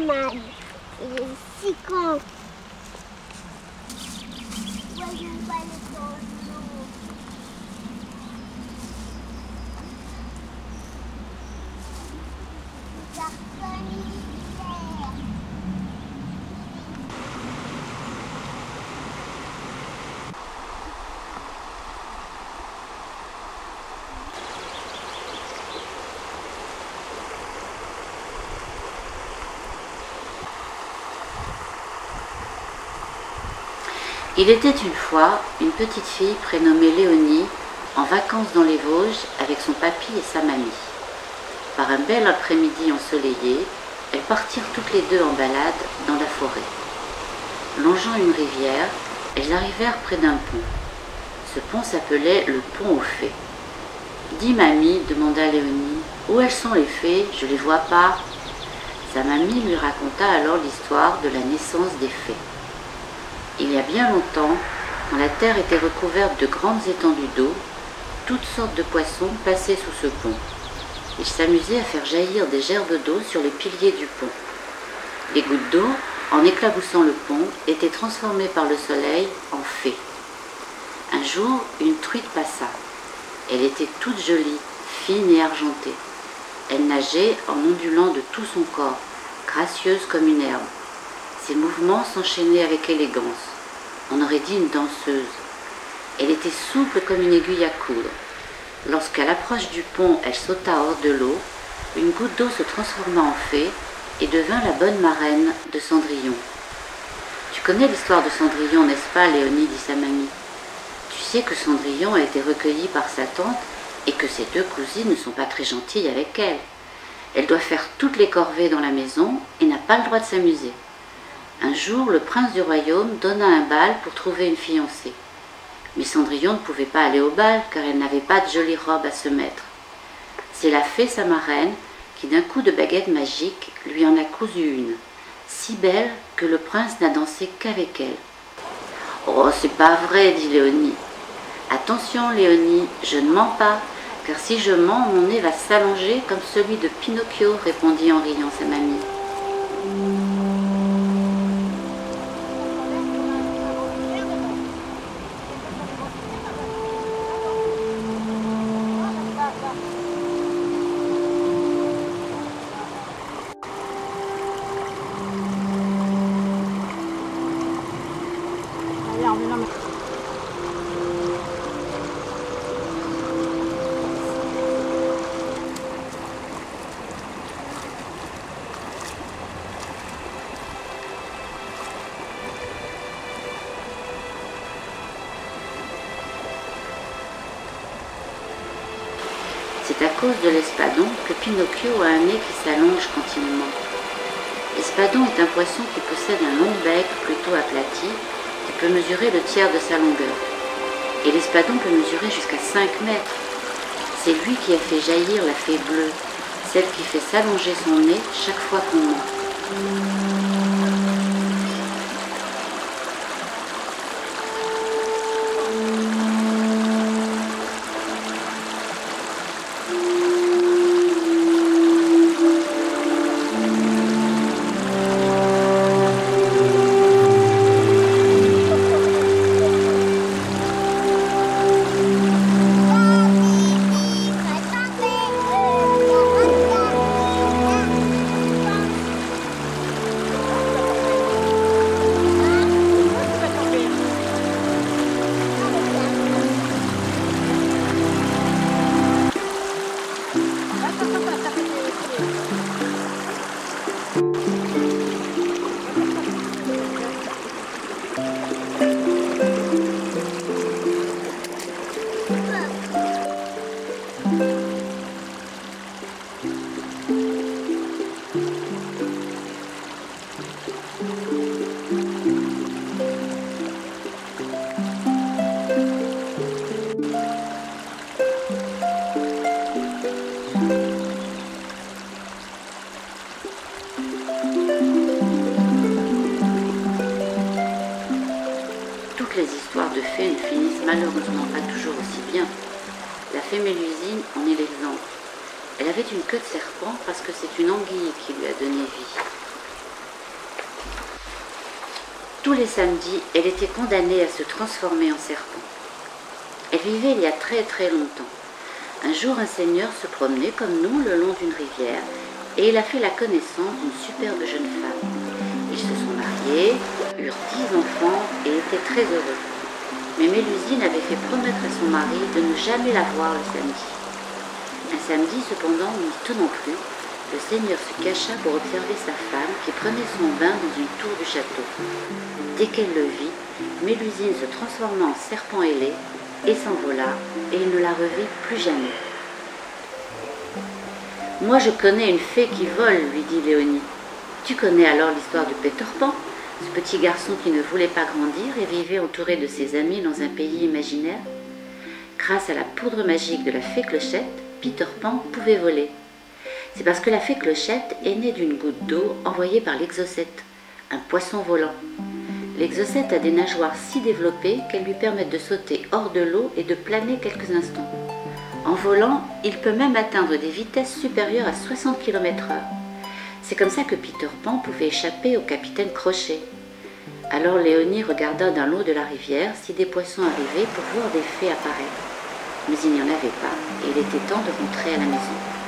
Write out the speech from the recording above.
mal. Il est si con. Voyons pas le temps de l'eau. Personne militaire. Il était une fois une petite fille prénommée Léonie en vacances dans les Vosges avec son papy et sa mamie. Par un bel après-midi ensoleillé, elles partirent toutes les deux en balade dans la forêt. Longeant une rivière, elles arrivèrent près d'un pont. Ce pont s'appelait le pont aux fées. « Dis mamie, demanda Léonie, où elles sont les fées? Je les vois pas. » Sa mamie lui raconta alors l'histoire de la naissance des fées. Il y a bien longtemps, quand la terre était recouverte de grandes étendues d'eau, toutes sortes de poissons passaient sous ce pont. Ils s'amusaient à faire jaillir des gerbes d'eau sur les piliers du pont. Les gouttes d'eau, en éclaboussant le pont, étaient transformées par le soleil en fées. Un jour, une truite passa. Elle était toute jolie, fine et argentée. Elle nageait en ondulant de tout son corps, gracieuse comme une herbe. Ses mouvements s'enchaînaient avec élégance. On aurait dit une danseuse. Elle était souple comme une aiguille à coudre. Lorsqu'à l'approche du pont, elle sauta hors de l'eau, une goutte d'eau se transforma en fée et devint la bonne marraine de Cendrillon. Tu connais l'histoire de Cendrillon, n'est-ce pas, Léonie, dit sa mamie. Tu sais que Cendrillon a été recueillie par sa tante et que ses deux cousines ne sont pas très gentilles avec elle. Elle doit faire toutes les corvées dans la maison et n'a pas le droit de s'amuser. Un jour, le prince du royaume donna un bal pour trouver une fiancée. Mais Cendrillon ne pouvait pas aller au bal car elle n'avait pas de jolie robe à se mettre. C'est la fée, sa marraine, qui d'un coup de baguette magique lui en a cousu une, si belle que le prince n'a dansé qu'avec elle. « Oh, c'est pas vrai, dit Léonie. »« Attention, Léonie, je ne mens pas, car si je mens, mon nez va s'allonger comme celui de Pinocchio, répondit en riant sa mamie. C'est à cause de l'espadon que Pinocchio a un nez qui s'allonge continuellement. L'espadon est un poisson qui possède un long bec plutôt aplati qui peut mesurer le tiers de sa longueur. Et l'espadon peut mesurer jusqu'à 5 mètres. C'est lui qui a fait jaillir la fée bleue, celle qui fait s'allonger son nez chaque fois qu'on ment. Toutes les histoires de fées ne finissent malheureusement pas toujours aussi bien. La fée Mélusine en est l'exemple. Elle avait une queue de serpent parce que c'est une anguille qui lui a donné vie. Tous les samedis, elle était condamnée à se transformer en serpent. Elle vivait il y a très très longtemps. Un jour, un seigneur se promenait comme nous le long d'une rivière et il a fait la connaissance d'une superbe jeune femme. Ils se sont mariés, eurent 10 enfants et étaient très heureux. Mais Mélusine avait fait promettre à son mari de ne jamais la voir le samedi. Un samedi, cependant, n'y tenant plus, le seigneur se cacha pour observer sa femme qui prenait son bain dans une tour du château. Dès qu'elle le vit, Mélusine se transforma en serpent ailé et s'envola, et il ne la revit plus jamais. « Moi je connais une fée qui vole, lui dit Léonie. Tu connais alors l'histoire de Peter Pan, ce petit garçon qui ne voulait pas grandir et vivait entouré de ses amis dans un pays imaginaire. Grâce à la poudre magique de la fée Clochette, Peter Pan pouvait voler. C'est parce que la fée Clochette est née d'une goutte d'eau envoyée par l'Exocète, un poisson volant. L'Exocète a des nageoires si développées qu'elles lui permettent de sauter hors de l'eau et de planer quelques instants. En volant, il peut même atteindre des vitesses supérieures à 60 km/h. C'est comme ça que Peter Pan pouvait échapper au capitaine Crochet. Alors Léonie regarda dans l'eau de la rivière si des poissons arrivaient pour voir des fées apparaître. Mais il n'y en avait pas et il était temps de rentrer à la maison.